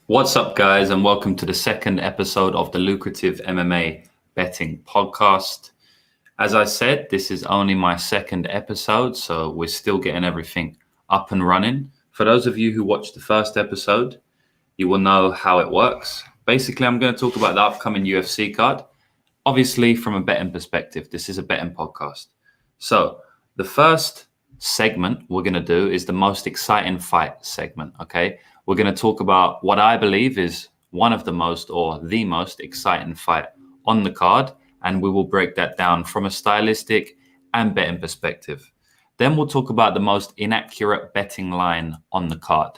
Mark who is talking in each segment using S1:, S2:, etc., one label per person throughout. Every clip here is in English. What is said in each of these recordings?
S1: What's up, guys, and welcome to the second episode of the Lucrative MMA Betting Podcast. As I said, this is only my second episode, so we're still getting everything up and running. For those of you who watched the first episode, you will know how it works. Basically, I'm going to talk about the upcoming UFC card. Obviously, from a betting perspective, this is a betting podcast. So the first segment we're going to do is the most exciting fight segment, okay? We're going to talk about what I believe is one of the most or the most exciting fight on the card, and we will break that down from a stylistic and betting perspective. Then we'll talk about the most inaccurate betting line on the card.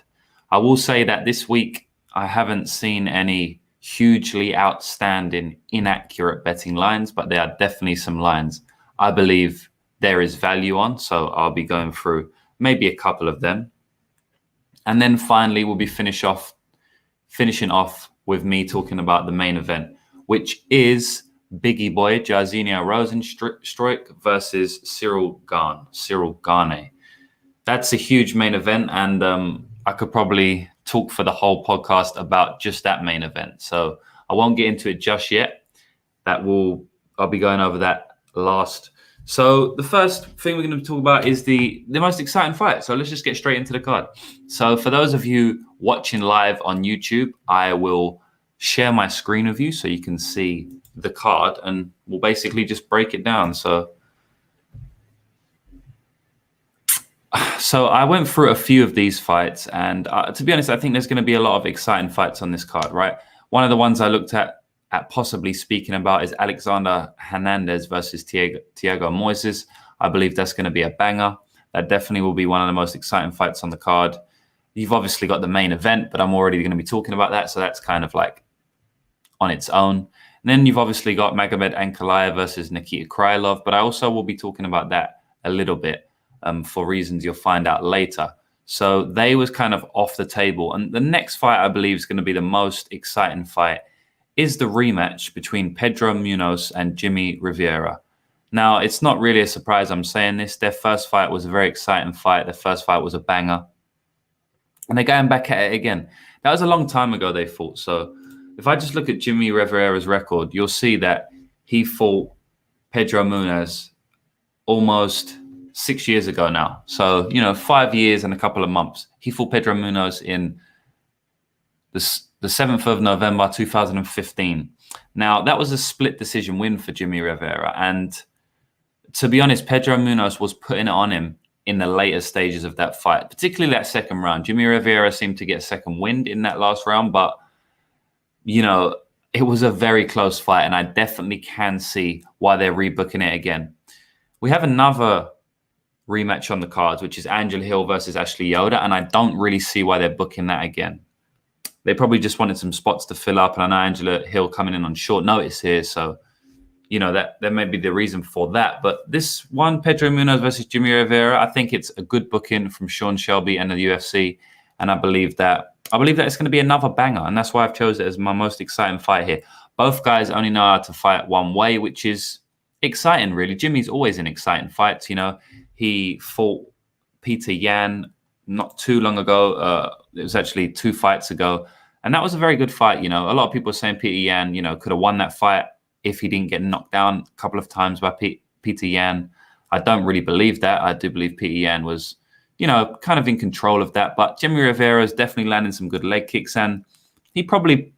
S1: I will say that this week I haven't seen any hugely outstanding inaccurate betting lines, but there are definitely some lines I believe there is value on, so I'll be going through maybe a couple of them. And then finally, we'll be finishing off with me talking about the main event, which is Biggie Boy Drazenia Rozenstruik versus Cyril Gane. That's a huge main event, and I could probably talk for the whole podcast about just that main event. So I won't get into it just yet. I'll be going over that last. So the first thing we're going to talk about is the most exciting fight. So let's just get straight into the card. So for those of you watching live on YouTube, I will share my screen with you so you can see the card, and we'll basically just break it down. So I went through a few of these fights, and to be honest, I think there's going to be a lot of exciting fights on this card, right? One of the ones I looked at possibly speaking about is Alexander Hernandez versus Thiago Moises. I believe that's going to be a banger. That definitely will be one of the most exciting fights on the card. You've obviously got the main event, but I'm already going to be talking about that, so that's kind of like on its own. And then you've obviously got Magomed Ankalaev versus Nikita Krylov, but I also will be talking about that a little bit for reasons you'll find out later. So they was kind of off the table. And the next fight I believe is going to be the most exciting fight is the rematch between Pedro Munoz and Jimmy Rivera. Now, it's not really a surprise I'm saying this. Their first fight was a very exciting fight. Their first fight was a banger. And they're going back at it again. That was a long time ago they fought. So if I just look at Jimmy Rivera's record, you'll see that he fought Pedro Munoz almost 6 years ago now. So, 5 years and a couple of months. He fought Pedro Munoz in the 7th of November, 2015. Now, that was a split decision win for Jimmy Rivera. And to be honest, Pedro Munoz was putting it on him in the later stages of that fight, particularly that second round. Jimmy Rivera seemed to get second wind in that last round, but, it was a very close fight, and I definitely can see why they're rebooking it again. We have another rematch on the cards, which is Angela Hill versus Ashley Yoda, and I don't really see why they're booking that again. They probably just wanted some spots to fill up, and I know Angela Hill coming in on short notice here, so that may be the reason for that. But this one, Pedro Munoz versus Jimmy Rivera, I think it's a good booking from Sean Shelby and the UFC, and I believe that it's going to be another banger, and that's why I've chosen it as my most exciting fight here. Both guys only know how to fight one way, which is exciting, really. Jimmy's always in exciting fights. He fought Peter Yan not too long ago. It was actually 2 fights ago. And that was a very good fight. A lot of people are saying Peter Yan, could have won that fight if he didn't get knocked down a couple of times by Peter Yan. I don't really believe that. I do believe Peter Yan was, kind of in control of that. But Jimmy Rivera is definitely landing some good leg kicks. And he probably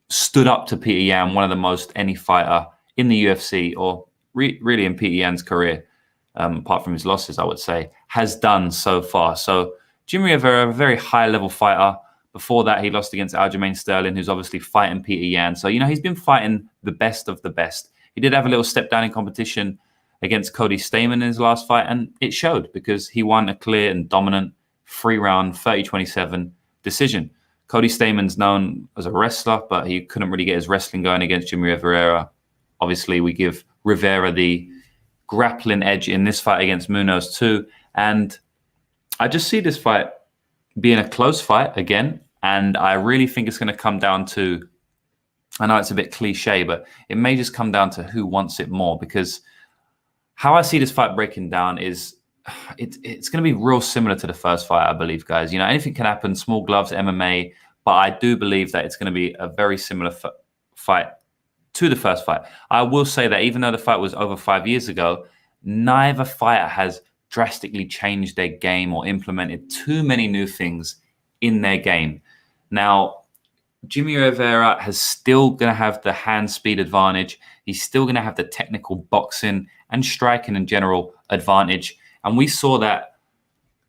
S1: stood up to Peter Yan, one of the most any fighter in the UFC or really in Peter Yan's career, apart from his losses, I would say, has done so far. So Jimmy Rivera, a very high-level fighter. Before that, he lost against Aljamain Sterling, who's obviously fighting Peter Yan. So, he's been fighting the best of the best. He did have a little step down in competition against Cody Stamann in his last fight, and it showed because he won a clear and dominant 3-round, 30-27 decision. Cody Stamann's known as a wrestler, but he couldn't really get his wrestling going against Jimmy Rivera. Obviously, we give Rivera the grappling edge in this fight against Munoz too. And I just see this fight being a close fight again. And I really think it's going to come down to, I know it's a bit cliche, but it may just come down to who wants it more, because how I see this fight breaking down is it's going to be real similar to the first fight, I believe, guys. Anything can happen. Small gloves, MMA, but I do believe that it's going to be a very similar fight to the first fight. I will say that even though the fight was over 5 years ago, neither fighter has drastically changed their game or implemented too many new things in their game. Now, Jimmy Rivera has still going to have the hand speed advantage. He's still going to have the technical boxing and striking in general advantage. And we saw that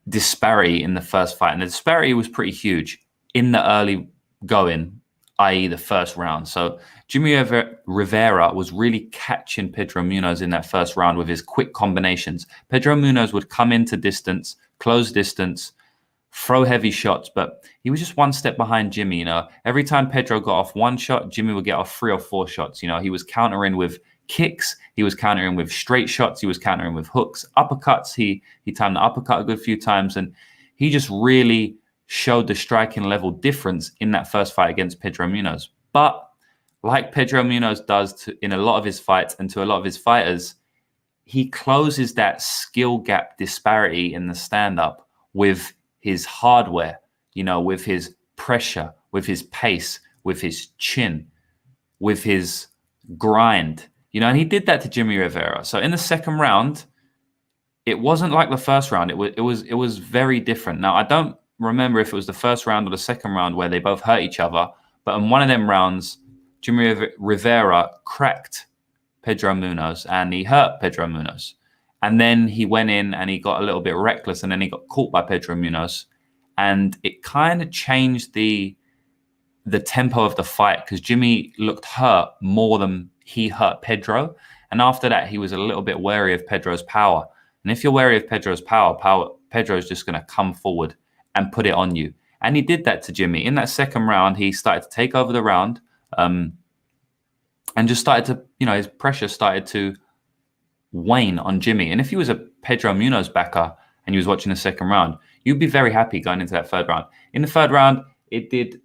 S1: disparity in the first fight. And the disparity was pretty huge in the early going, i.e. the first round. So Jimmy Rivera was really catching Pedro Munhoz in that first round with his quick combinations. Pedro Munhoz would come into distance, close distance, throw heavy shots, but he was just one step behind Jimmy. Every time Pedro got off one shot, Jimmy would get off 3 or 4 shots. He was countering with kicks, he was countering with straight shots, he was countering with hooks, uppercuts. He timed the uppercut a good few times, and he just really showed the striking level difference in that first fight against Pedro Munhoz. But like Pedro Munhoz does in a lot of his fights and to a lot of his fighters, he closes that skill gap disparity in the stand-up with his hardware, with his pressure, with his pace, with his chin, with his grind, and he did that to Jimmy Rivera. So in the second round, it wasn't like the first round. It was very different. Now, I don't remember if it was the first round or the second round where they both hurt each other, but in one of them rounds, Jimmy Rivera cracked Pedro Munhoz and he hurt Pedro Munhoz. And then he went in and he got a little bit reckless, and then he got caught by Pedro Munhoz. And it kind of changed the tempo of the fight because Jimmy looked hurt more than he hurt Pedro. And after that, he was a little bit wary of Pedro's power. And if you're wary of Pedro's power, Pedro's just going to come forward and put it on you. And he did that to Jimmy. In that second round, he started to take over the round and just started to, his pressure started to wane on Jimmy. And if he was a Pedro Munhoz backer and he was watching the second round, you'd be very happy going into that third round. In the third round, it did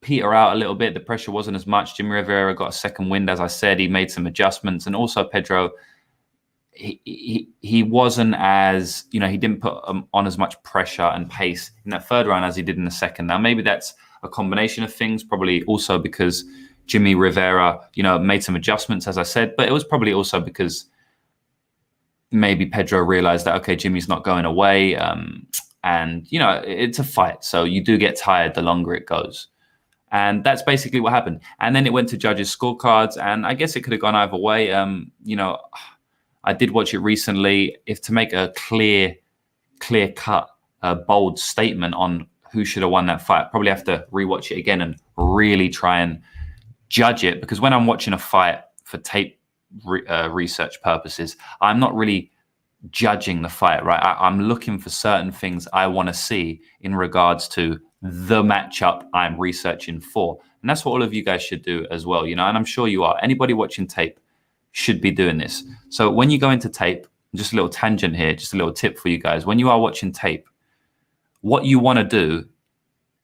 S1: peter out a little bit. The pressure wasn't as much. Jimmy Rivera got a second wind, as I said. He made some adjustments. And also Pedro, he wasn't as, he didn't put on as much pressure and pace in that third round as he did in the second. Now, maybe that's a combination of things, probably also because Jimmy Rivera, made some adjustments, as I said, but it was probably also because maybe Pedro realized that, okay, Jimmy's not going away. And, it's a fight. So you do get tired the longer it goes. And that's basically what happened. And then it went to judges' scorecards. And I guess it could have gone either way. I did watch it recently. If to make a clear-cut, bold statement on who should have won that fight, probably have to rewatch it again and really try and judge it. Because when I'm watching a fight for tape research purposes, I'm not really judging the fight, right? I'm looking for certain things I want to see in regards to the matchup I'm researching for. And that's what all of you guys should do as well, and I'm sure you are. Anybody watching tape should be doing this. So when you go into tape, just a little tangent here, just a little tip for you guys. When you are watching tape, what you want to do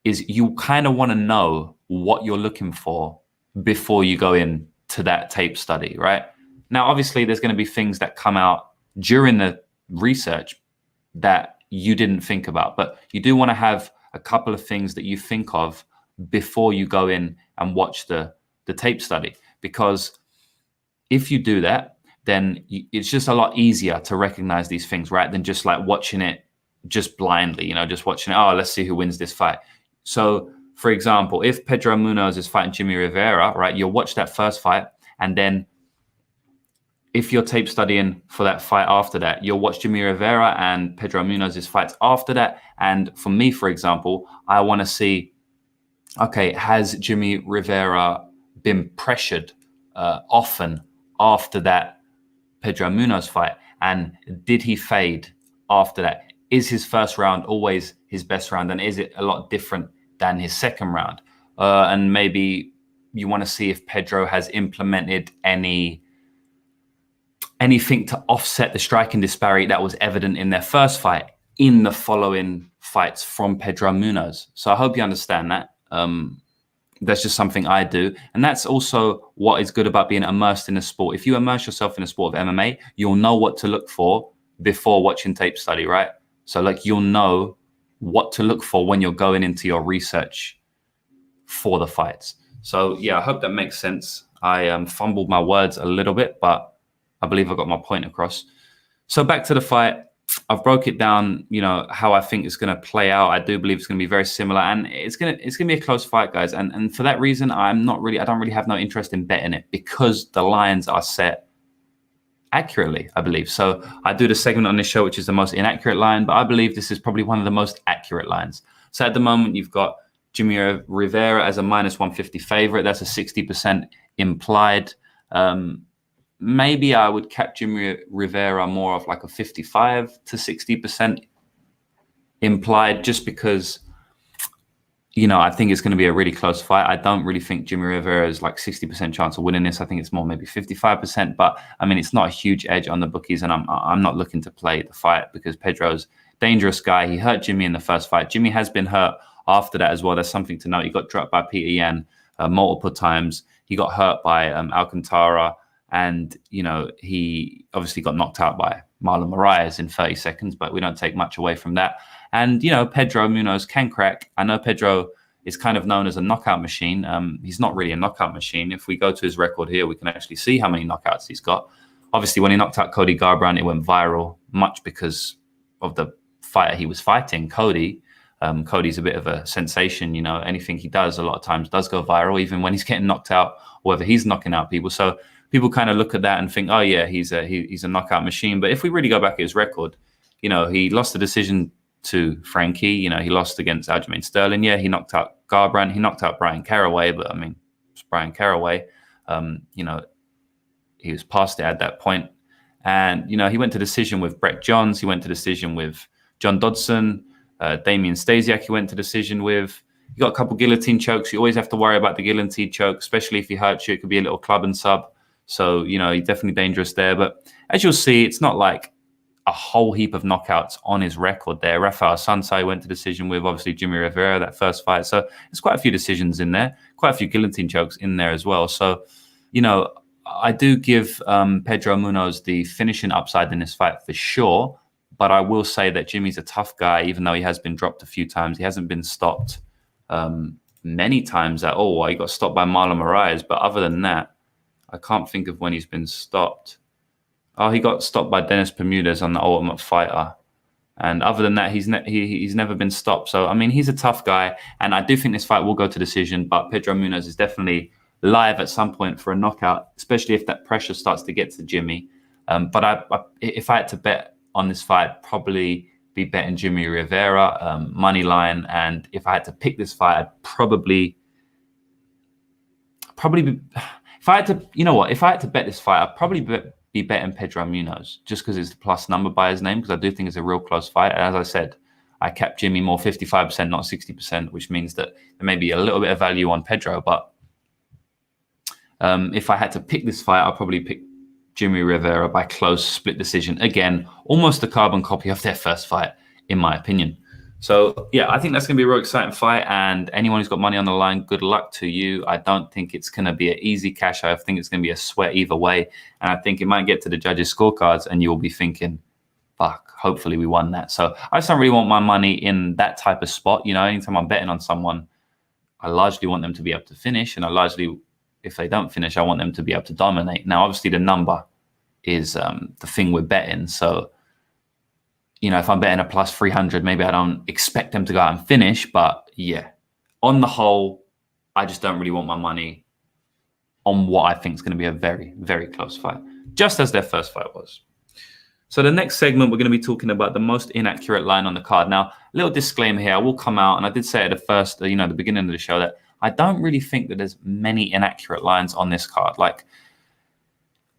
S1: is you kind of want to know what you're looking for before you go in to that tape study, right? Now, obviously, there's going to be things that come out during the research that you didn't think about, but you do want to have a couple of things that you think of before you go in and watch the tape study. Because if you do that, then it's just a lot easier to recognize these things, right? Than just like watching it just blindly, just watching it, oh, let's see who wins this fight. So, for example, if Pedro Munhoz is fighting Jimmy Rivera, right, you'll watch that first fight, and then if you're tape studying for that fight after that, you'll watch Jimmy Rivera and Pedro Munhoz's fights after that. And for me, for example, I want to see, okay, has Jimmy Rivera been pressured often after that Pedro Munhoz fight? And did he fade after that? Is his first round always his best round? And is it a lot different than his second round? And maybe you want to see if Pedro has implemented anything to offset the striking disparity that was evident in their first fight in the following fights from Pedro Munhoz. So I hope you understand that. That's just something I do. And that's also what is good about being immersed in the sport. If you immerse yourself in the sport of MMA, you'll know what to look for before watching tape study, right? So you'll know what to look for when you're going into your research for the fights. So yeah, I hope that makes sense. I fumbled my words a little bit, but I believe I got my point across. So back to the fight. I've broke it down, how I think it's going to play out. I do believe it's going to be very similar, and it's going to be a close fight, guys. And for that reason, I don't really have no interest in betting it, because the lines are set accurately, I believe. So I do the segment on this show, which is the most inaccurate line, but I believe this is probably one of the most accurate lines. So at the moment, you've got Jimmy Rivera as a -150 favorite. That's a 60% implied. Maybe I would cap Jimmy Rivera more of like a 55 to 60% implied, just because, I think it's going to be a really close fight. I don't really think Jimmy Rivera is like 60% chance of winning this. I think it's more maybe 55%, but I mean, it's not a huge edge on the bookies, and I'm not looking to play the fight because Pedro's dangerous guy. He hurt Jimmy in the first fight. Jimmy has been hurt after that as well. That's something to note. He got dropped by Peter Yan multiple times. He got hurt by Alcantara. And, he obviously got knocked out by Marlon Moraes in 30 seconds, but we don't take much away from that. And, Pedro Munoz can crack. I know Pedro is kind of known as a knockout machine. He's not really a knockout machine. If we go to his record here, we can actually see how many knockouts he's got. Obviously, when he knocked out Cody Garbrandt, it went viral, much because of the fighter he was fighting, Cody. Cody's a bit of a sensation. Anything he does a lot of times does go viral, even when he's getting knocked out, or whether he's knocking out people. So people kind of look at that and think, oh yeah, he's a knockout machine. But if we really go back at his record, he lost the decision to Frankie. He lost against Aljamain Sterling. Yeah, he knocked out Garbrandt. He knocked out Brian Caraway, but I mean, it's Brian Caraway. He was past it at that point. And, he went to decision with Brett Johns. He went to decision with John Dodson. Damian Stasiak he went to decision with. You got a couple guillotine chokes. You always have to worry about the guillotine choke, especially if he hurts you. It could be a little club and sub. So, he's definitely dangerous there. But as you'll see, it's not like a whole heap of knockouts on his record there. Rafael Sansai went to decision with, obviously, Jimmy Rivera, that first fight. So there's quite a few decisions in there, quite a few guillotine chokes in there as well. So, I do give Pedro Munoz the finishing upside in this fight for sure. But I will say that Jimmy's a tough guy, even though he has been dropped a few times. He hasn't been stopped many times at all. He got stopped by Marlon Moraes. But other than that, I can't think of when he's been stopped. Oh, he got stopped by Dennis Bermudez on the Ultimate Fighter. And other than that, he's never been stopped. So, I mean, he's a tough guy. And I do think this fight will go to decision. But Pedro Munoz is definitely live at some point for a knockout, especially if that pressure starts to get to Jimmy. But if I had to bet on this fight, I'd probably be betting Jimmy Rivera, money line. And if I had to pick this fight, I'd probably be... If I had to bet this fight, I'd probably be betting Pedro Munoz, just because it's the plus number by his name, because I do think it's a real close fight. And as I said, I capped Jimmy more 55%, not 60%, which means that there may be a little bit of value on Pedro. But if I had to pick this fight, I'll probably pick Jimmy Rivera by close split decision. Again, almost a carbon copy of their first fight, in my opinion. So, yeah, I think that's going to be a real exciting fight. And anyone who's got money on the line, good luck to you. I don't think it's going to be an easy cash. I think it's going to be a sweat either way. And I think it might get to the judges' scorecards and you'll be thinking, fuck, hopefully we won that. So I just don't really want my money in that type of spot. Anytime I'm betting on someone, I largely want them to be able to finish. And if they don't finish, I want them to be able to dominate. Now, obviously, the number is the thing we're betting. So, if I'm betting a plus 300, maybe I don't expect them to go out and finish. But yeah, on the whole, I just don't really want my money on what I think is going to be a very, very close fight, just as their first fight was. So the next segment, we're going to be talking about the most inaccurate line on the card. Now, a little disclaimer here. I will come out, and I did say at the beginning of the show, that I don't really think that there's many inaccurate lines on this card. Like,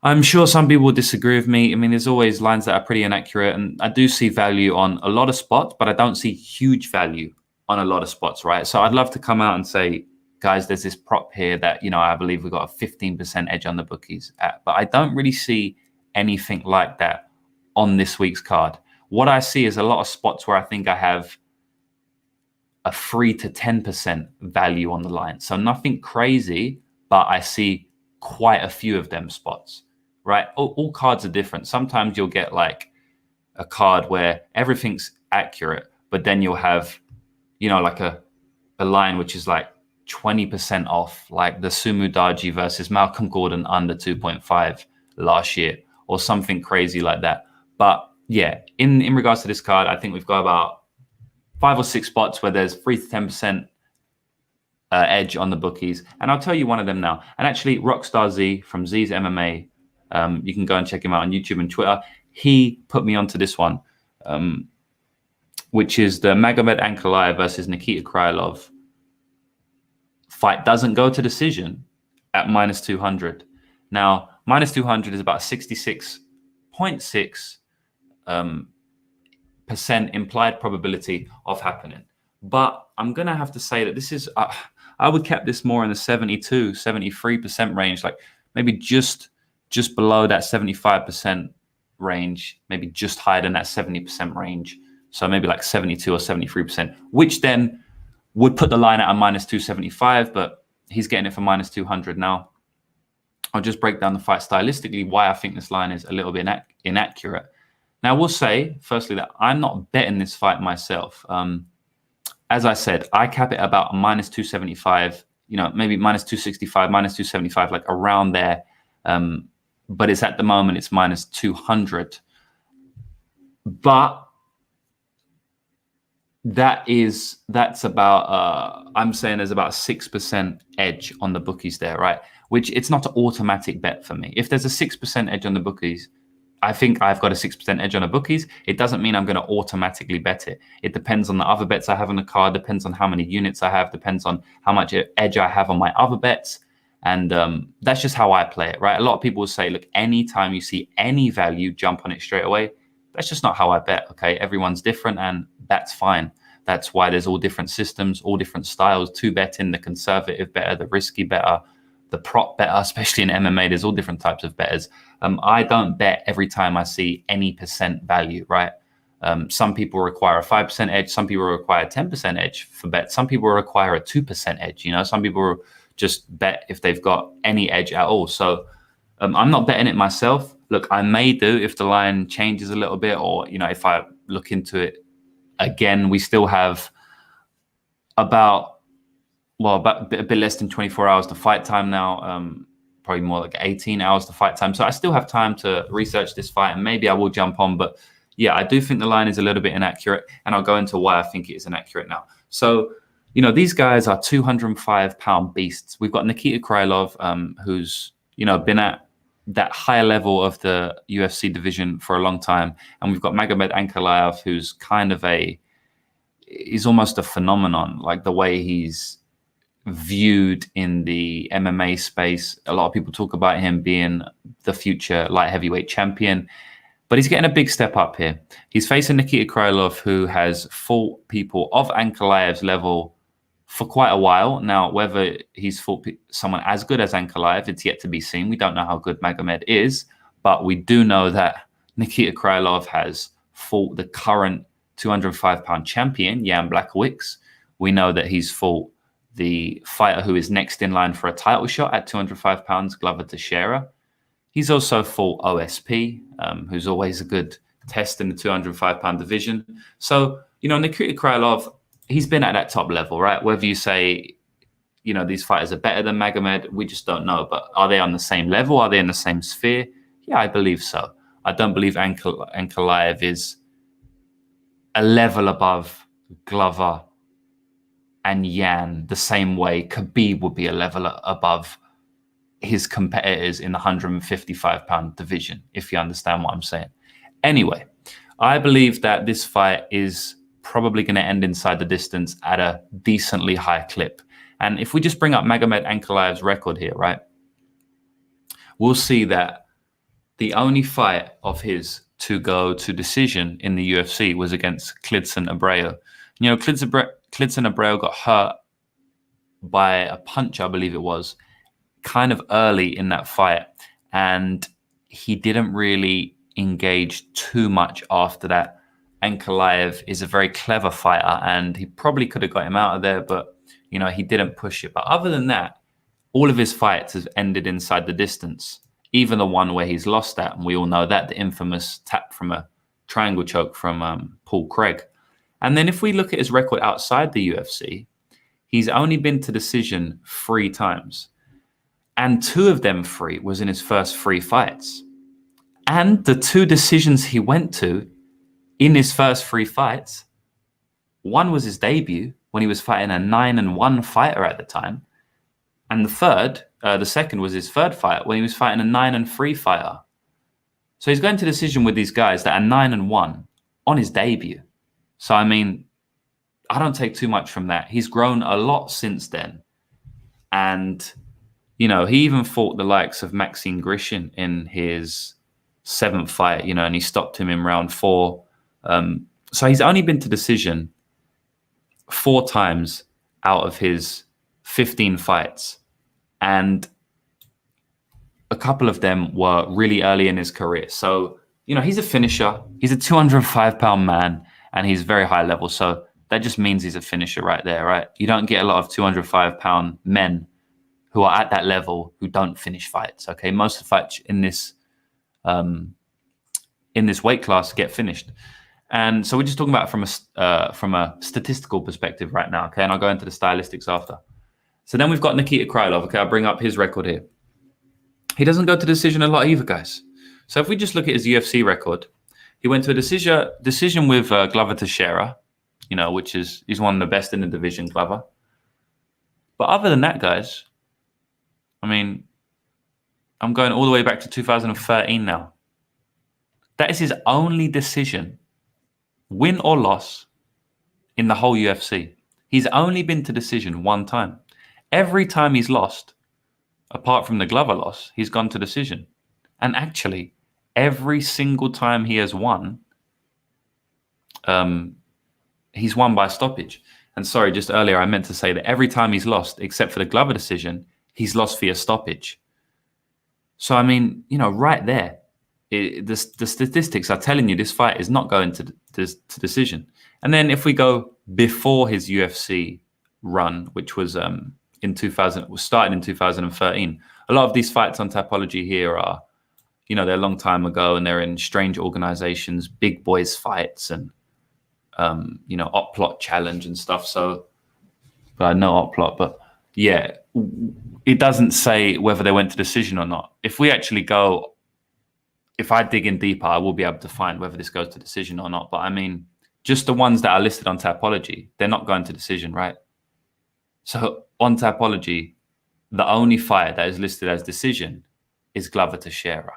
S1: I'm sure some people will disagree with me. I mean, there's always lines that are pretty inaccurate, and I do see value on a lot of spots, but I don't see huge value on a lot of spots, right? So I'd love to come out and say, guys, there's this prop here that, I believe we've got a 15% edge on the bookies at, but I don't really see anything like that on this week's card. What I see is a lot of spots where I think I have a 3 to 10% value on the line. So nothing crazy, but I see quite a few of them spots. Right? All cards are different. Sometimes you'll get like a card where everything's accurate, but then you'll have, like a line which is like 20% off, like the Sumu Daji versus Malcolm Gordon under 2.5 last year, or something crazy like that. But yeah, in regards to this card, I think we've got about 5 or 6 spots where there's 3 to 10% edge on the bookies. And I'll tell you one of them now. And actually, Rockstar Z from Z's MMA, you can go and check him out on YouTube and Twitter. He put me onto this one, which is the Magomed Ankalaev versus Nikita Krylov fight doesn't go to decision at minus 200. Now, minus 200 is about 66.6% implied probability of happening. But I'm going to have to say that this is, I would cap this more in the 72, 73% range, like maybe just below that 75% range, maybe just higher than that 70% range. So maybe like 72 or 73%, which then would put the line at a minus 275, but he's getting it for minus 200 now. I'll just break down the fight stylistically, why I think this line is a little bit inaccurate. Now, I will say, firstly, that I'm not betting this fight myself. As I said, I cap it about a minus 275, maybe minus 265, minus 275, like around there. But it's at the moment, it's minus 200. But that's about, I'm saying there's about a 6% edge on the bookies there, right? Which it's not an automatic bet for me. If there's a 6% edge on the bookies, I think I've got a 6% edge on the bookies. It doesn't mean I'm going to automatically bet it. It depends on the other bets I have on the card, depends on how many units I have, depends on how much edge I have on my other bets. And that's just how I play it, right? A lot of people will say, look, anytime you see any value, jump on it straight away. That's just not how I bet, okay? Everyone's different, and that's fine. That's why there's all different systems, all different styles to betting, the conservative better, the risky better, the prop better, especially in MMA. There's all different types of bettors. I don't bet every time I see any percent value, right? Some people require a 5% edge. Some people require a 10% edge for bets. Some people require a 2% edge. Some people just bet if they've got any edge at all. So I'm not betting it myself. Look, I may do if the line changes a little bit, or, if I look into it again. We still have about a bit less than 24 hours to fight time now, probably more like 18 hours to fight time. So I still have time to research this fight, and maybe I will jump on. But yeah, I do think the line is a little bit inaccurate, and I'll go into why I think it is inaccurate now. So, these guys are 205-pound beasts. We've got Nikita Krylov, who's, been at that higher level of the UFC division for a long time. And we've got Magomed Ankalaev, who's he's almost a phenomenon, like the way he's viewed in the MMA space. A lot of people talk about him being the future light heavyweight champion, but he's getting a big step up here. He's facing Nikita Krylov, who has fought people of Ankalaev's level for quite a while. Now, whether he's fought someone as good as Ankalaev, it's yet to be seen. We don't know how good Magomed is, but we do know that Nikita Krylov has fought the current 205-pound champion, Jan Blachowicz. We know that he's fought the fighter who is next in line for a title shot at 205 pounds, Glover Teixeira. He's also fought OSP, who's always a good test in the 205-pound division. So, Nikita Krylov, he's been at that top level, right? Whether you say, these fighters are better than Magomed, we just don't know. But are they on the same level? Are they in the same sphere? Yeah, I believe so. I don't believe Ankalaev is a level above Glover and Jan the same way Khabib would be a level above his competitors in the 155-pound division, if you understand what I'm saying. Anyway, I believe that this fight is probably going to end inside the distance at a decently high clip. And if we just bring up Magomed Ankalaev's record here, right, we'll see that the only fight of his to go to decision in the UFC was against Klidson Abreu. Klidson Abreu got hurt by a punch, I believe it was, kind of early in that fight. And he didn't really engage too much after that. Ankalaev is a very clever fighter, and he probably could have got him out of there, but, he didn't push it. But other than that, all of his fights have ended inside the distance, even the one where he's lost at. And we all know that, the infamous tap from a triangle choke from Paul Craig. And then if we look at his record outside the UFC, He's only been to decision 3 times. And 2 of them 3 was in his first 3 fights. And the 2 decisions he went to in his first 3 fights, one was his debut when he was fighting a 9-1 fighter at the time. And the second was his third fight when he was fighting a 9-3 fighter. So he's going to decision with these guys that are 9-1 on his debut. So, I mean, I don't take too much from that. He's grown a lot since then. And, he even fought the likes of Maxime Grishin in his 7th fight, and he stopped him in round 4. So he's only been to decision 4 times out of his 15 fights. And a couple of them were really early in his career. So, he's a finisher. He's a 205-pound man, and he's very high level. So that just means he's a finisher right there, right? You don't get a lot of 205-pound men who are at that level who don't finish fights, okay? Most of the fights in this weight class get finished. And so we're just talking about it from a statistical perspective right now, okay? And I'll go into the stylistics after. So then we've got Nikita Krylov, okay? I'll bring up his record here. He doesn't go to decision a lot either, guys. So if we just look at his UFC record, he went to a decision with Glover Teixeira, which he's one of the best in the division, Glover. But other than that, guys, I mean, I'm going all the way back to 2013 now. That is his only decision, win or loss, in the whole UFC. He's only been to decision 1 time. Every time he's lost, apart from the Glover loss, he's gone to decision. And actually, every single time he has won, he's won by stoppage. And sorry, just earlier I meant to say that every time he's lost, except for the Glover decision, he's lost via stoppage. So, I mean, right there, the statistics are telling you this fight is not going to decision. And then if we go before his UFC run, which was started in 2013, a lot of these fights on Tapology here are, they're a long time ago and they're in strange organizations, big boys fights and, Op-Plot challenge and stuff. So, but no Op-Plot, but yeah, it doesn't say whether they went to decision or not. If I dig in deeper, I will be able to find whether this goes to decision or not. But I mean, just the ones that are listed on Tapology, they're not going to decision, right? So on Tapology, the only fight that is listed as decision is Glover Teixeira.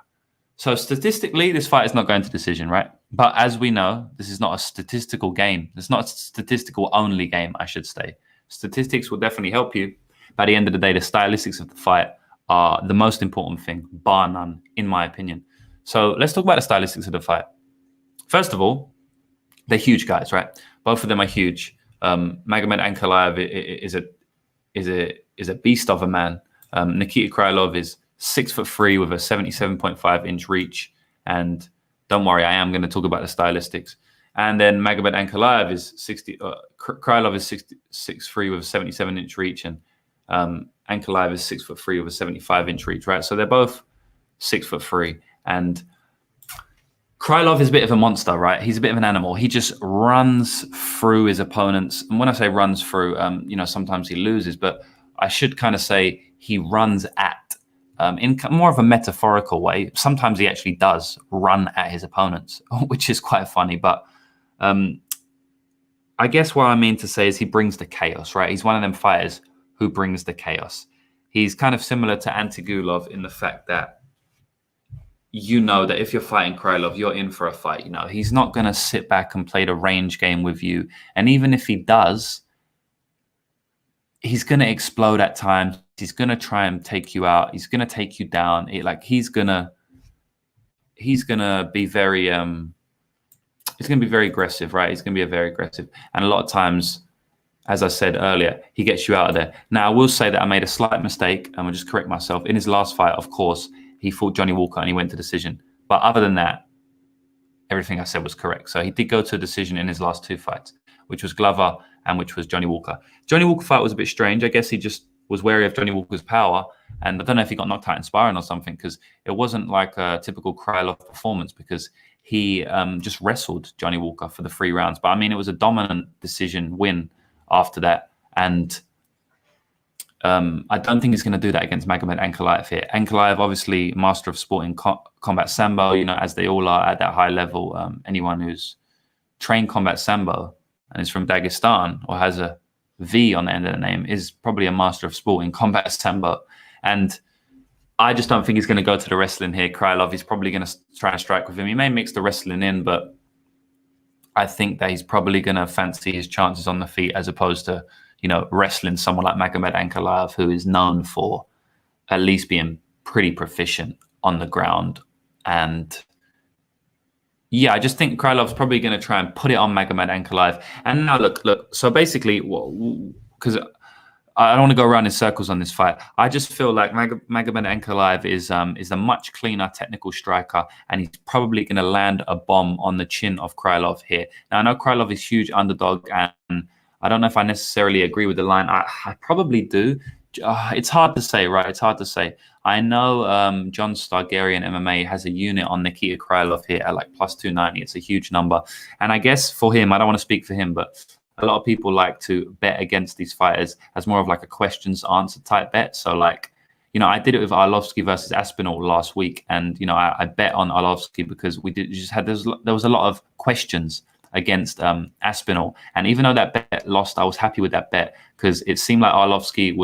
S1: So statistically, this fight is not going to decision, right? But as we know, this is not a statistical game. It's not a statistical only game, I should say. Statistics will definitely help you. By the end of the day, the stylistics of the fight are the most important thing, bar none, in my opinion. So let's talk about the stylistics of the fight. First of all, they're huge guys, right? Both of them are huge. Magomed Ankalaev is a beast of a man. Nikita Krylov is 6'3" with a 77.5-inch reach. And don't worry, I am going to talk about the stylistics. And then Magomed Ankalaev is Krylov is 6'3" with a 77-inch reach, and Ankalaev is 6'3" with a 75-inch reach, right? So they're both 6'3", and Krylov is a bit of a monster, right? He's a bit of an animal. He just runs through his opponents. And when I say runs through, sometimes he loses, but I should kind of say he runs at, in more of a metaphorical way. Sometimes he actually does run at his opponents, which is quite funny. But I guess what I mean to say is he brings the chaos, right? He's one of them fighters who brings the chaos. He's kind of similar to Antigulov in the fact that that if you're fighting Krylov, you're in for a fight. He's not going to sit back and play the range game with you. And even if he does, he's going to explode at times. He's going to try and take you out. He's going to take you down. He's going to be very, he's going to be very aggressive, right? He's going to be very aggressive. And a lot of times, as I said earlier, he gets you out of there. Now, I will say that I made a slight mistake, and I'll just correct myself. In his last fight, of course, he fought Johnny Walker and he went to decision. But other than that, everything I said was correct. So he did go to a decision in his last 2 fights, which was Glover and which was Johnny Walker. Johnny Walker fight was a bit strange. I guess he just was wary of Johnny Walker's power. And I don't know if he got knocked out in sparring or something, because it wasn't like a typical Krylov performance, because he just wrestled Johnny Walker for the 3 rounds. But I mean, it was a dominant decision win after that. And I don't think he's going to do that against Magomed Ankalaev here. Ankalaev, obviously, master of sport in combat sambo, as they all are at that high level. Anyone who's trained combat sambo and is from Dagestan or has a V on the end of the name is probably a master of sport in combat sambo. And I just don't think he's going to go to the wrestling here. Krylov, he's probably going to try and strike with him. He may mix the wrestling in, but I think that he's probably going to fancy his chances on the feet as opposed to wrestling someone like Magomed Ankalaev, who is known for at least being pretty proficient on the ground. And yeah, I just think Krylov's probably going to try and put it on Magomed Ankalaev. And now look. So basically, because I don't want to go around in circles on this fight, I just feel like Magomed Ankalaev is a much cleaner technical striker, and he's probably going to land a bomb on the chin of Krylov here. Now I know Krylov is huge underdog, and I don't know if I necessarily agree with the line. I probably do. It's hard to say, right? It's hard to say. I know John Stargarian MMA has a unit on Nikita Krylov here at like plus 290. It's a huge number. And I guess for him, I don't want to speak for him, but a lot of people like to bet against these fighters as more of like a questions answer type bet. So like, I did it with Arlovsky versus Aspinall last week. And, I bet on Arlovsky because there was a lot of questions against Aspinall. And even though that bet lost, I was happy with that bet because it seemed like Arlovsky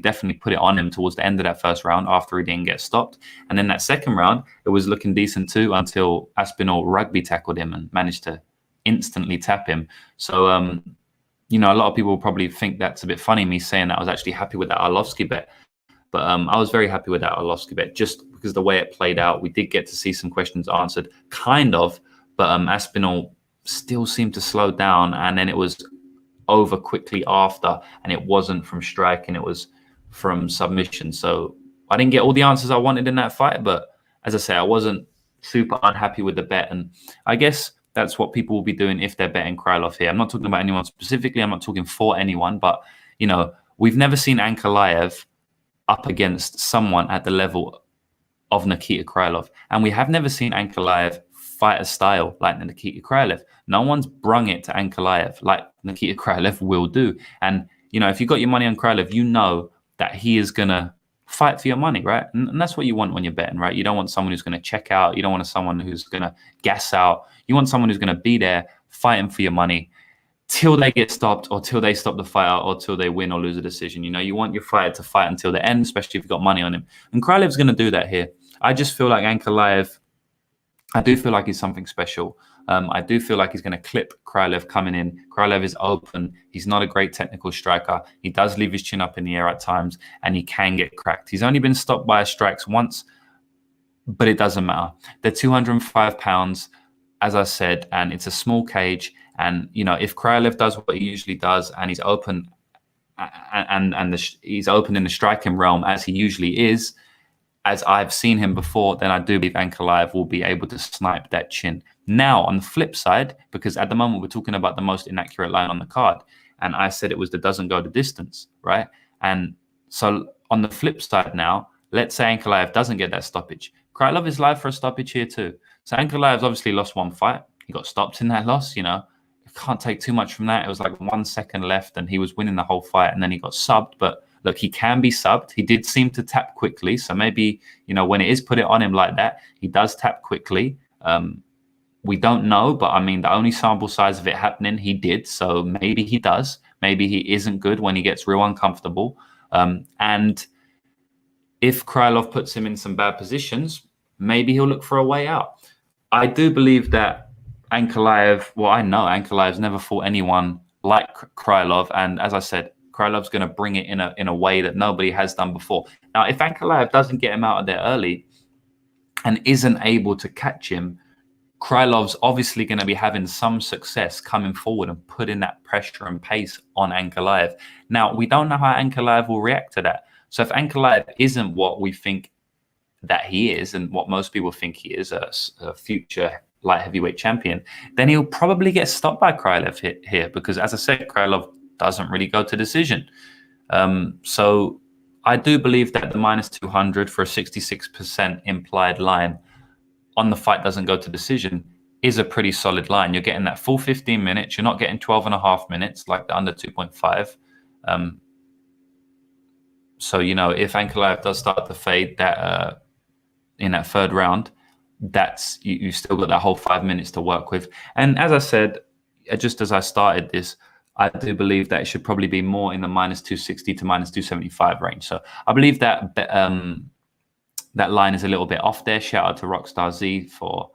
S1: definitely put it on him towards the end of that first round after he didn't get stopped. And then that second round, it was looking decent too until Aspinall rugby tackled him and managed to instantly tap him. So, a lot of people will probably think that's a bit funny, me saying that I was actually happy with that Arlovsky bet. But I was very happy with that Arlovsky bet just because the way it played out. We did get to see some questions answered, kind of, but Aspinall still seemed to slow down, and then it was over quickly after, and it wasn't from striking, it was from submission. So I didn't get all the answers I wanted in that fight, but as I say, I wasn't super unhappy with the bet, and I guess that's what people will be doing if they're betting Krylov here. I'm not talking about anyone specifically, I'm not talking for anyone, but we've never seen Ankalaev up against someone at the level of Nikita Krylov, and we have never seen Ankalaev fight a style like Nikita Krylov. No one's brung it to Ankalaev like Nikita Krylov will do. And, if you got your money on Krylov, you know that he is going to fight for your money, right? And that's what you want when you're betting, right? You don't want someone who's going to check out. You don't want someone who's going to gas out. You want someone who's going to be there fighting for your money till they get stopped or till they stop the fight out or till they win or lose a decision. You want your fighter to fight until the end, especially if you've got money on him. And Krylov's going to do that here. I just feel like Ankalaev, I do feel like he's something special. I do feel like he's going to clip Krylov coming in. Krylov is open. He's not a great technical striker. He does leave his chin up in the air at times, and he can get cracked. He's only been stopped by strikes once, but it doesn't matter. They're 205 pounds, as I said, and it's a small cage. And, if Krylov does what he usually does and he's open he's open in the striking realm as he usually is, as I've seen him before, then I do believe Ankalaev will be able to snipe that chin. Now, on the flip side, because at the moment we're talking about the most inaccurate line on the card, and I said it was the doesn't go the distance, right? And so on the flip side now, let's say Ankalaev doesn't get that stoppage. Krylov is live for a stoppage here too. So Ankalaev's obviously lost one fight. He got stopped in that loss, Can't take too much from that. It was like 1 second left and he was winning the whole fight and then he got subbed. But look, he can be subbed. He did seem to tap quickly. So maybe, when it is put it on him like that, he does tap quickly. We don't know, but I mean, the only sample size of it happening, he did. So maybe he does. Maybe he isn't good when he gets real uncomfortable. And if Krylov puts him in some bad positions, maybe he'll look for a way out. I do believe that Ankalaev, I know Ankalaev's never fought anyone like Krylov. And as I said, Krylov's going to bring it in a way that nobody has done before. Now, if Ankalaev doesn't get him out of there early and isn't able to catch him, Krylov's obviously going to be having some success coming forward and putting that pressure and pace on Ankalaev. Now, we don't know how Ankalaev will react to that. So if Ankalaev isn't what we think that he is and what most people think he is, a future light heavyweight champion, then he'll probably get stopped by Krylov here because, as I said, Krylov doesn't really go to decision. So I do believe that the minus 200 for a 66% implied line on the fight doesn't go to decision is a pretty solid line. You're getting that full 15 minutes. You're not getting 12 and a half minutes like the under 2.5. So, if Ankalaev does start to fade that in that third round, that's you've still got that whole 5 minutes to work with. And as I said, just as I started this, I do believe that it should probably be more in the minus 260 to minus 275 range. So I believe that that line is a little bit off there. Shout out to Rockstar Z for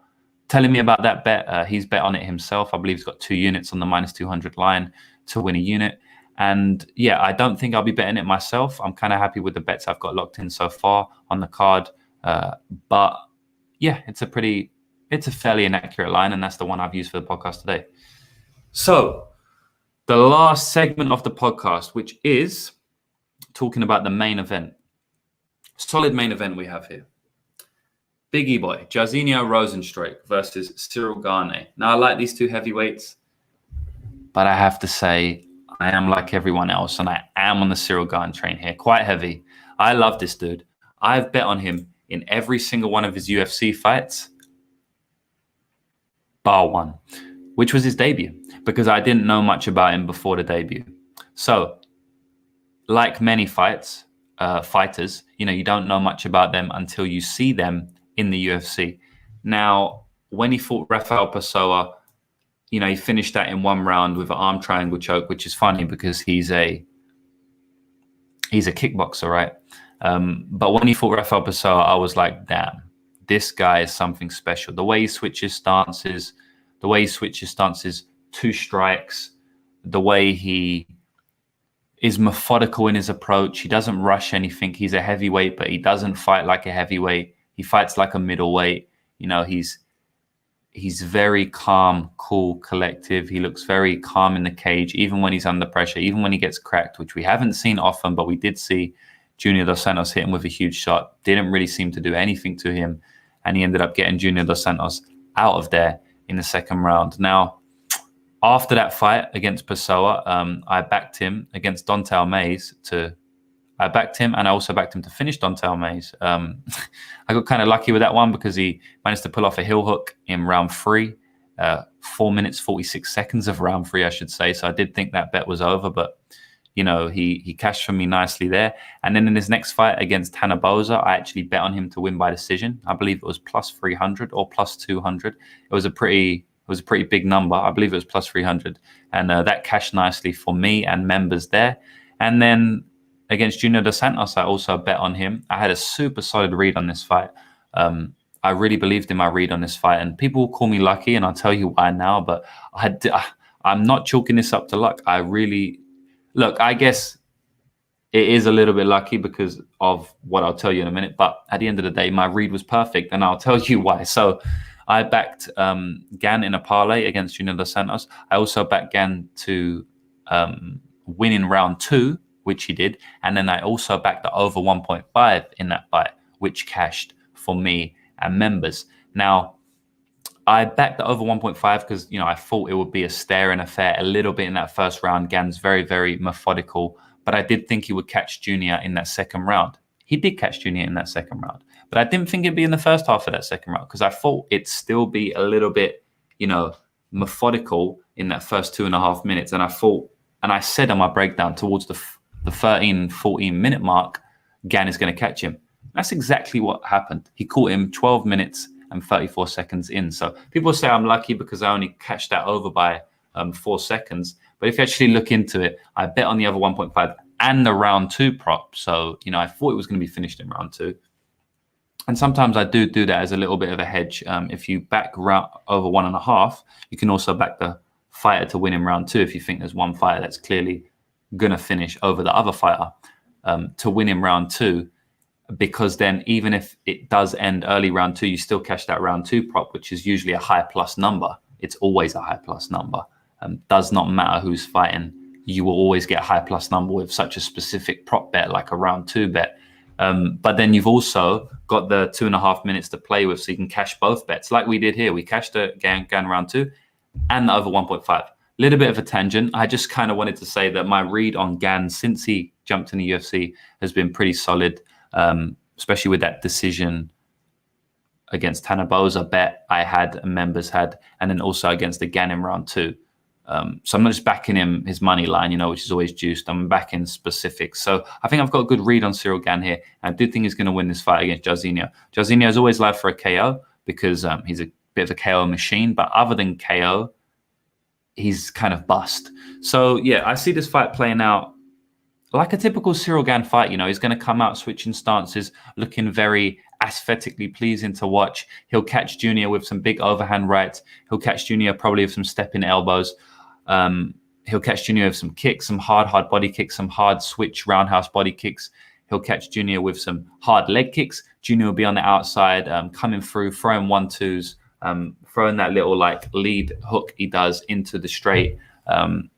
S1: telling me about that bet. He's bet on it himself. I believe he's got 2 units on the minus 200 line to win a unit. And yeah, I don't think I'll be betting it myself. I'm kind of happy with the bets I've got locked in so far on the card. But yeah, it's a fairly inaccurate line, and that's the one I've used for the podcast today. So the last segment of the podcast, which is talking about the main event. Solid main event we have here. Biggie boy, Drazenia Rozenstruik versus Cyril Gane. Now, I like these two heavyweights, but I have to say, I am like everyone else, and I am on the Cyril Gane train here. Quite heavy. I love this dude. I've bet on him in every single one of his UFC fights, bar one, which was his debut, because I didn't know much about him before the debut. So, like many fighters, you don't know much about them until you see them in the UFC. Now, when he fought Rafael Pessoa, he finished that in 1 round with an arm triangle choke, which is funny because he's a kickboxer, right? But when he fought Rafael Pessoa, I was like, damn, this guy is something special. The way he switches stances, 2 strikes, the way he is methodical in his approach. He doesn't rush anything. He's a heavyweight, but he doesn't fight like a heavyweight. He fights like a middleweight. He's very calm, cool, collective. He looks very calm in the cage, even when he's under pressure, even when he gets cracked, which we haven't seen often, but we did see Junior Dos Santos hit him with a huge shot. Didn't really seem to do anything to him, and he ended up getting Junior Dos Santos out of there in the second round. Now, after that fight against Pessoa, I backed him against Don'Tale Mayes I backed him, and I also backed him to finish Don'Tale Mayes. I got kind of lucky with that one because he managed to pull off a heel hook in round 3, 4 minutes, 46 seconds of round 3, I should say. So I did think that bet was over, but he cashed for me nicely there. And then in his next fight against Tanner Boser, I actually bet on him to win by decision. I believe it was plus 300 or plus 200. It was a pretty big number. I believe it was plus 300. And that cashed nicely for me and members there. And then against Junior Dos Santos, I also bet on him. I had a super solid read on this fight. I really believed in my read on this fight. And people will call me lucky, and I'll tell you why now. But I'm not chalking this up to luck. I guess it is a little bit lucky because of what I'll tell you in a minute. But at the end of the day, my read was perfect, and I'll tell you why. So I backed Gane in a parlay against Junior Dos Santos. I also backed Gane to win in round 2, which he did. And then I also backed the over 1.5 in that fight, which cashed for me and members. Now, I backed the over 1.5 because, I thought it would be a stare and affair a little bit in that first round. Gane's very, very methodical, but I did think he would catch Junior in that second round. He did catch Junior in that second round, but I didn't think it'd be in the first half of that second round because I thought it'd still be a little bit, methodical in that first 2.5 minutes. And I said on my breakdown towards the 13, 14 minute mark, Gane is going to catch him. That's exactly what happened. He caught him 12 minutes and 34 seconds in. So people say I'm lucky because I only catched that over by 4 seconds. But if you actually look into it, I bet on the over 1.5 and the round 2 prop. So, I thought it was going to be finished in round 2. And sometimes I do that as a little bit of a hedge. If you back over 1.5, you can also back the fighter to win in round 2 if you think there's one fighter that's clearly going to finish over the other fighter to win in round 2, because then even if it does end early round 2, you still cash that round 2 prop, which is usually a high plus number. It's always a high plus number. Does not matter who's fighting. You will always get a high plus number with such a specific prop bet like a round 2 bet. But then you've also got the 2.5 minutes to play with, so you can cash both bets like we did here. We cashed the Gane round 2 and the over 1.5. Little bit of a tangent. I just kind of wanted to say that my read on Gane since he jumped in the UFC has been pretty solid, especially with that decision against Tanner Boser bet I had and members had, and then also against the Gane in round 2. So I'm not just backing his money line, which is always juiced. I'm backing specifics. So I think I've got a good read on Cyril Gane here. And I do think he's going to win this fight against Drazenia. Drazenia is always live for a KO because he's a bit of a KO machine. But other than KO, he's kind of bust. So, yeah, I see this fight playing out like a typical Cyril Gane fight. He's going to come out switching stances, looking very aesthetically pleasing to watch. He'll catch Junior with some big overhand rights. He'll catch Junior probably with some stepping elbows. He'll catch Junior with some kicks, some hard body kicks, some hard switch roundhouse body kicks. He'll catch Junior with some hard leg kicks. Junior will be on the outside, coming through, throwing 1-2s, throwing that little lead hook he does into the straight,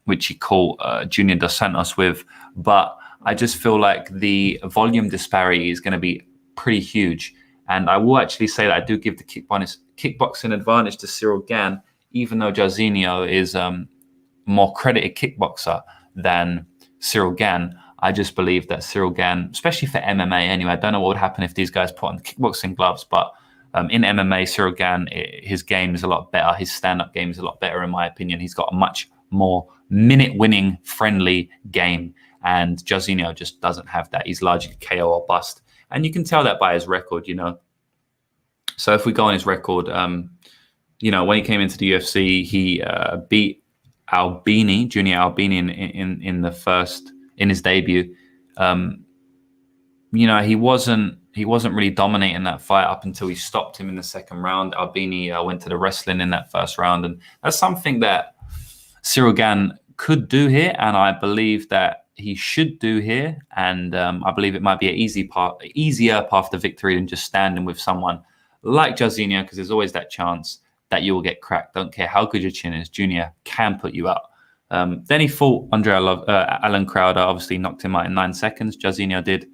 S1: which he caught Junior Dos Santos with. But I just feel like the volume disparity is going to be pretty huge. And I will actually say that I do give the kickboxing advantage to Cyril Gane, even though Drazenia is more credited kickboxer than Cyril Gane. I just believe that Cyril Gane, especially for MMA anyway, I don't know what would happen if these guys put on the kickboxing gloves, but in MMA, Cyril Gane, his game is a lot better. His stand-up game is a lot better, in my opinion. He's got a much more minute-winning, friendly game, and Drazenia just doesn't have that. He's largely KO or bust, and you can tell that by his record, So if we go on his record, when he came into the UFC, he beat Junior Albini in his debut. He wasn't really dominating that fight up until he stopped him in the second round. Albini went to the wrestling in that first round, and that's something that Cyril Gane could do here, and I believe that he should do here. And I believe it might be an easier path to victory than just standing with someone like Drazenia, because there's always that chance that you will get cracked. Don't care how good your chin is, Junior can put you out. Then he fought Alan Crowder, obviously knocked him out in 9 seconds. Drazenia did.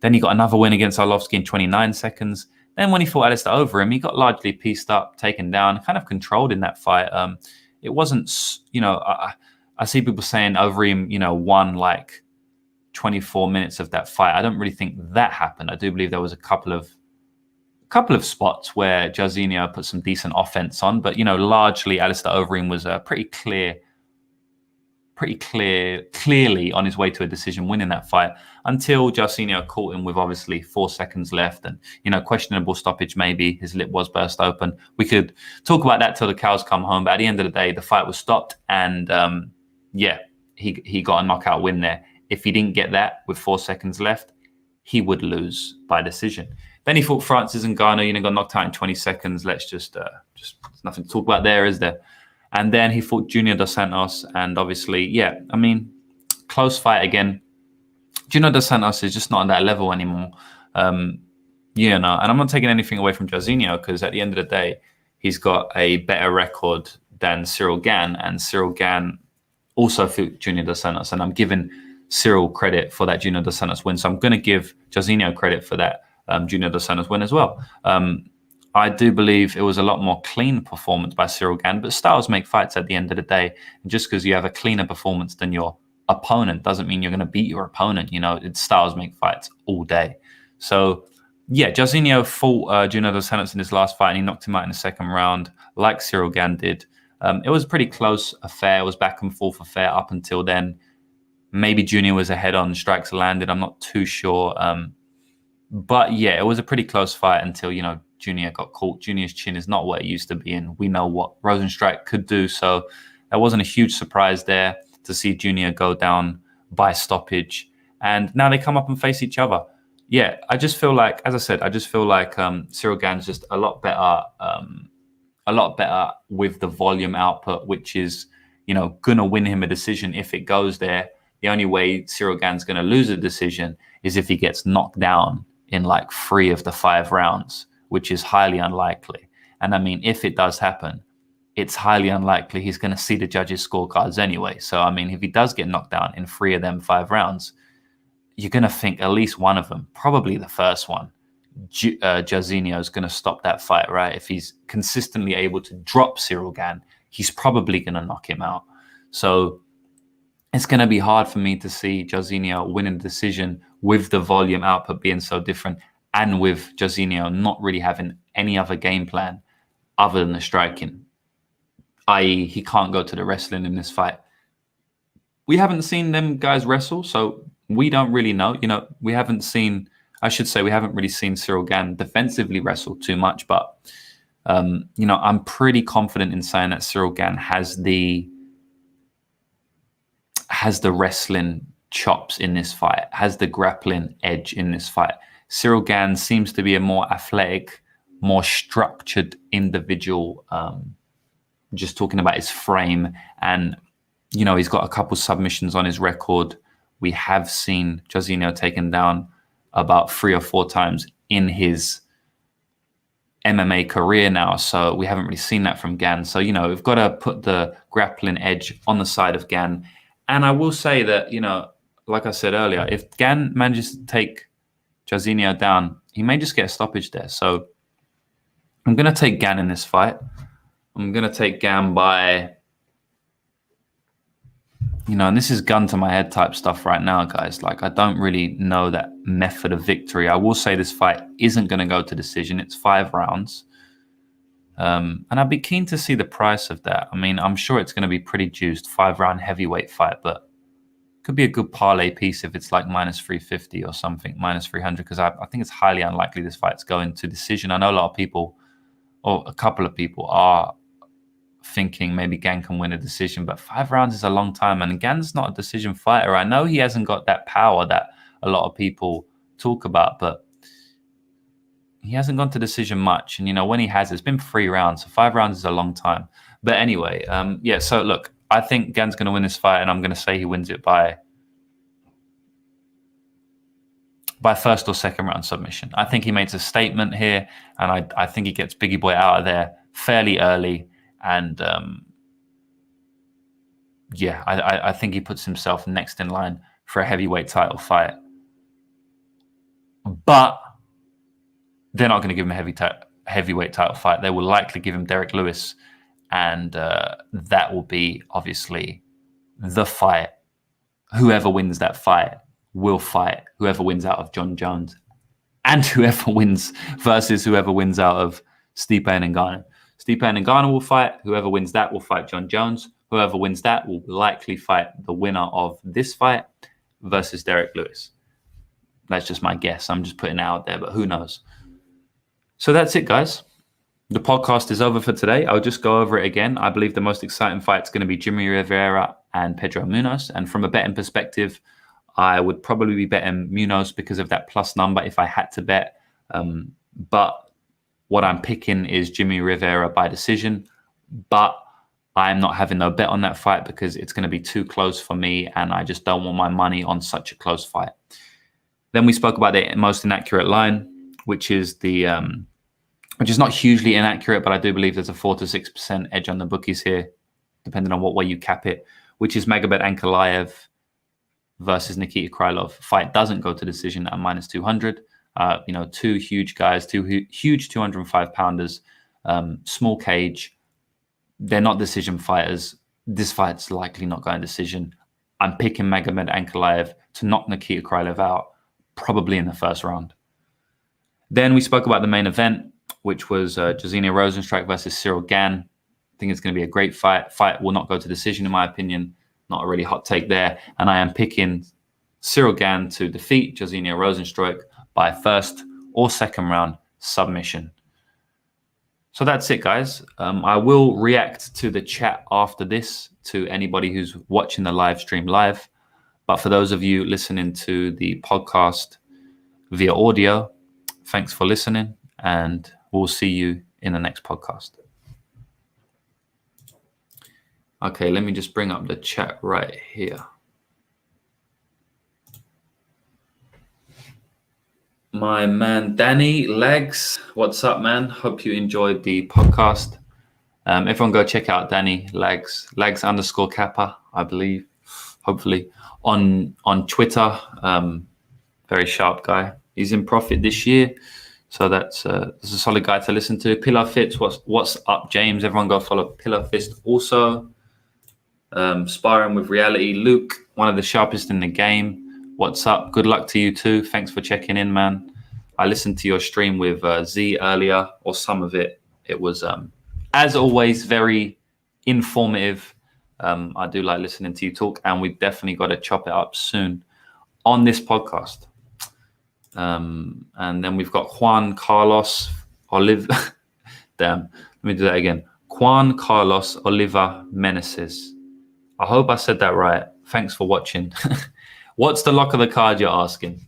S1: Then he got another win against Arlovski in 29 seconds. Then when he fought Alistair Overeem, he got largely pieced up, taken down, kind of controlled in that fight. It wasn't, I see people saying Overeem, won 24 minutes of that fight. I don't really think that happened. I do believe there was a couple of spots where Drazenia put some decent offense on, but largely Alistair Overeem was clearly on his way to a decision win in that fight until Drazenia caught him with obviously 4 seconds left and questionable stoppage. Maybe his lip was burst open. We could talk about that till the cows come home, but at the end of the day, the fight was stopped, and he got a knockout win there. If he didn't get that with 4 seconds left, he would lose by decision. Then he fought Francis Ngannou, got knocked out in 20 seconds. Let's just there's nothing to talk about there, is there? And then he fought Junior Dos Santos, and obviously, close fight again. Junior Dos Santos is just not on that level anymore, and I'm not taking anything away from Drazenia, because at the end of the day, he's got a better record than Cyril Gane, and Cyril Gane also fought Junior Dos Santos, and I'm giving Cyril credit for that Junior Dos Santos win, so I'm going to give Drazenia credit for that Junior Dos Santos win as well. I do believe it was a lot more clean performance by Cyril Gane, but styles make fights at the end of the day. And just because you have a cleaner performance than your opponent doesn't mean you're going to beat your opponent. It's styles make fights all day. So, Drazenia fought Junior Dos Santos in his last fight, and he knocked him out in the second round, like Cyril Gane did. It was a pretty close affair. It was back and forth affair up until then. Maybe Junior was ahead on strikes landed. I'm not too sure. But it was a pretty close fight until, Junior got caught. Junior's chin is not what it used to be, and we know what Rozenstruik could do. So that wasn't a huge surprise there to see Junior go down by stoppage. And now they come up and face each other. I just feel like, as I said, Cyril Gane's just a lot better with the volume output, which is, going to win him a decision if it goes there. The only way Cyril Gane's going to lose a decision is if he gets knocked down in 3 of the 5 rounds, which is highly unlikely. And I mean, if it does happen, it's highly unlikely he's going to see the judges' scorecards anyway. So, I mean, if he does get knocked down in 3 of them 5 rounds, you're going to think at least one of them, probably the first one, Drazenia is going to stop that fight, right? If he's consistently able to drop Cyril Gane, he's probably going to knock him out. So it's going to be hard for me to see Drazenia winning the decision with the volume output being so different, and with Drazenia not really having any other game plan other than the striking. i.e. he can't go to the wrestling in this fight. We haven't seen them guys wrestle, so we don't really know. We haven't really seen Cyril Gane defensively wrestle too much, but I'm pretty confident in saying that Cyril Gane has the wrestling chops in this fight, has the grappling edge in this fight. Cyril Gane seems to be a more athletic, more structured individual, just talking about his frame. And, he's got a couple submissions on his record. We have seen Drazenia taken down about 3 or 4 times in his MMA career now. So we haven't really seen that from Gane. So, we've got to put the grappling edge on the side of Gane. And I will say that, like I said earlier, if Gane manages to take Drazenia down, he may just get a stoppage there. So I'm going to take Gane in this fight. I'm going to take Gane by, and this is gun to my head type stuff right now, guys. Like, I don't really know that method of victory. I will say this fight isn't going to go to decision. It's 5 rounds. And I'd be keen to see the price of that. I mean, I'm sure it's going to be pretty juiced, 5-round heavyweight fight, but could be a good parlay piece if it's like minus 350 or something, minus 300, because I think it's highly unlikely this fight's going to decision. I know a lot of people, or a couple of people, are thinking maybe Gane can win a decision, but 5 rounds is a long time, and Gane's not a decision fighter. I know he hasn't got that power that a lot of people talk about, but he hasn't gone to decision much. And, when he has, it's been 3 rounds. So 5 rounds is a long time. But anyway, so look, I think Gane's going to win this fight, and I'm going to say he wins it by first or second round submission. I think he makes a statement here, and I think he gets Biggie Boy out of there fairly early. And I think he puts himself next in line for a heavyweight title fight. But they're not going to give him a heavyweight title fight. They will likely give him Derek Lewis, and that will be obviously the fight. Whoever wins that fight will fight whoever wins out of John Jones, and whoever wins versus whoever wins out of Stipe and Gane. Stipe and Gane will fight. Whoever wins that will fight John Jones. Whoever wins that will likely fight the winner of this fight versus Derek Lewis. That's just my guess. I'm just putting it out there, but who knows? So that's it, guys. The podcast is over for today. I'll just go over it again. I believe the most exciting fight is going to be Jimmy Rivera and Pedro Munoz. And from a betting perspective, I would probably be betting Munoz because of that plus number if I had to bet. But what I'm picking is Jimmy Rivera by decision. But I'm not having no bet on that fight because it's going to be too close for me, and I just don't want my money on such a close fight. Then we spoke about the most inaccurate line, which is which is not hugely inaccurate, but I do believe there's a 4 to 6% edge on the bookies here, depending on what way you cap it, which is Magomed Ankalaev versus Nikita Krylov. Fight doesn't go to decision at minus 200. 2 huge guys, 2 huge 205 pounders, small cage. They're not decision fighters. This fight's likely not going decision. I'm picking Magomed Ankalaev to knock Nikita Krylov out, probably in the first round. Then we spoke about the main event, which was Drazenia Rozenstruik versus Cyril Gane. I think it's going to be a great fight. Fight will not go to decision, in my opinion. Not a really hot take there. And I am picking Cyril Gane to defeat Drazenia Rozenstruik by first or second round submission. So that's it, guys. I will react to the chat after this to anybody who's watching the live stream live. But for those of you listening to the podcast via audio, thanks for listening, and we'll see you in the next podcast. Okay, let me just bring up the chat right here. My man, Danny Legs. What's up, man? Hope you enjoyed the podcast. Everyone go check out Danny Legs _Kappa, I believe, hopefully, on Twitter. Very sharp guy. He's in profit this year. So that's a solid guy to listen to. Pillar Fits, what's up, James? Everyone go follow Pillar Fist also. Sparring with Reality. Luke, one of the sharpest in the game. What's up? Good luck to you too. Thanks for checking in, man. I listened to your stream with Z earlier, or some of it. It was, as always, very informative. I do like listening to you talk, and we've definitely got to chop it up soon on this podcast. And then we've got Juan Carlos Oliva. Damn, let me do that again. Juan Carlos Oliva Meneses. I hope I said that right. Thanks for watching. What's the lock of the card, you're asking?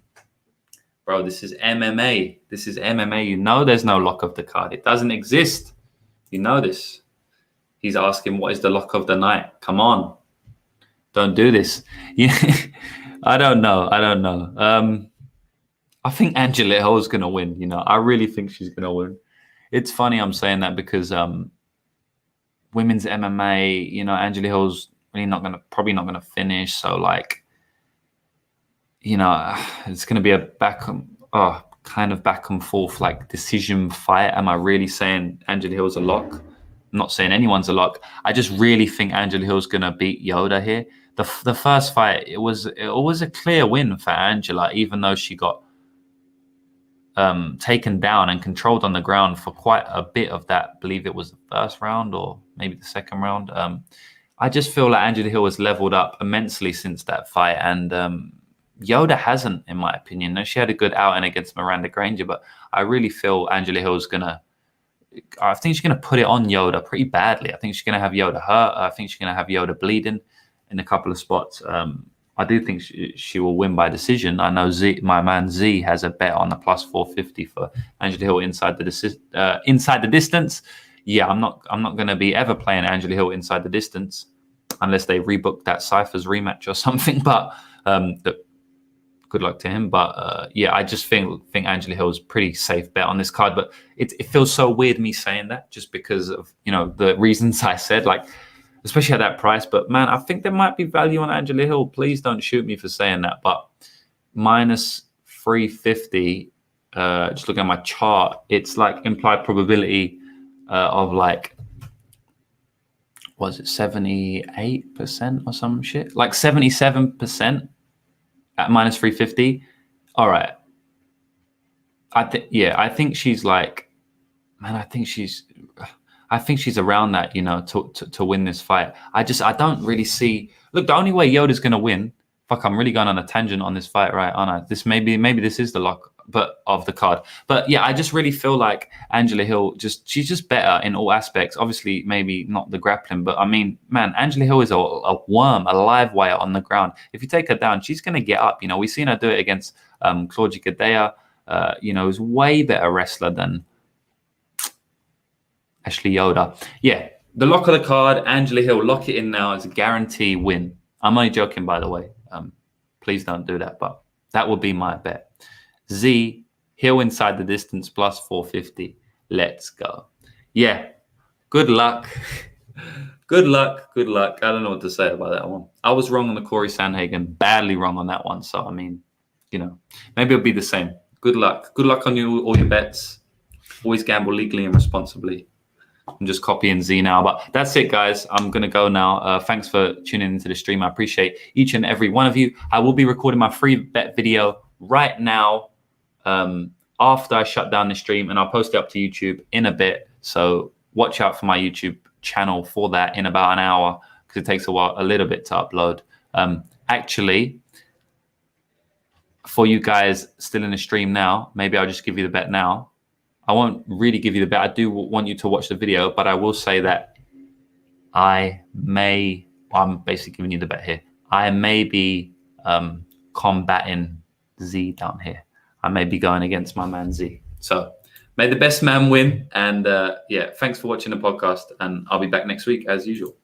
S1: Bro, this is MMA. This is MMA. You know there's no lock of the card. It doesn't exist. You know this. He's asking, what is the lock of the night? Come on. Don't do this. Yeah, I don't know. I think Angela Hill's going to win. You know, I really think she's going to win. It's funny I'm saying that because women's MMA, you know, Angela Hill's really probably not going to finish. So, like, you know, it's going to be a kind of back and forth, like, decision fight. Am I really saying Angela Hill's a lock? I'm not saying anyone's a lock. I just really think Angela Hill's going to beat Yoda here. The first fight, it was a clear win for Angela, even though she got taken down and controlled on the ground for quite a bit of that. I believe it was the first round or maybe the second round. I just feel like Angela Hill has leveled up immensely since that fight, and Yoda hasn't, in my opinion. No, she had a good outing against Miranda Granger, but I really feel Angela Hill's I think she's gonna put it on Yoda pretty badly. I think she's gonna have Yoda hurt. I think she's gonna have Yoda bleeding in a couple of spots. I do think she will win by decision. I know my man Z has a bet on the plus 450 for Angela Hill inside the distance. Yeah, I'm not going to be ever playing Angela Hill inside the distance unless they rebook that Cyphers rematch or something. But good luck to him. But yeah, I just think Angela Hill is pretty safe bet on this card. But it feels so weird me saying that just because of, you know, the reasons I said, like, especially at that price. But, man, I think there might be value on Angela Hill. Please don't shoot me for saying that. But minus 350, just looking at my chart, it's like implied probability of, like, was it 78% or some shit? Like 77% at minus 350. All right. I think she's like, man, I think she's around that, you know, to win this fight. I don't really see. Look, the only way Yoda's going to win. Fuck, I'm really going on a tangent on this fight, right? Aren't I? This maybe this is the lock, but of the card. But yeah, I just really feel like Angela Hill she's just better in all aspects. Obviously, maybe not the grappling, but I mean, man, Angela Hill is a worm, a live wire on the ground. If you take her down, she's going to get up. You know, we've seen her do it against Claudia Gadea. You know, who's way better wrestler than Ashley Yoda. Yeah, the lock of the card, Angela Hill, lock it in now. It's a guarantee win. I'm only joking, by the way. Please don't do that, but that would be my bet. Z, Hill inside the distance, plus 450. Let's go. Yeah, good luck. Good luck. I don't know what to say about that one. I was wrong on the Corey Sandhagen, badly wrong on that one. So, I mean, you know, maybe it'll be the same. Good luck. Good luck on all your bets. Always gamble legally and responsibly. I'm just copying Z now, but that's it, guys. I'm going to go now. Thanks for tuning into the stream. I appreciate each and every one of you. I will be recording my free bet video right now after I shut down the stream, and I'll post it up to YouTube in a bit. So watch out for my YouTube channel for that in about an hour because it takes a little bit to upload. Actually, for you guys still in the stream now, maybe I'll just give you the bet now. I won't really give you the bet. I do want you to watch the video, but I will say that I'm basically giving you the bet here. I may be combating Z down here. I may be going against my man Z. So may the best man win. And yeah, thanks for watching the podcast. And I'll be back next week as usual.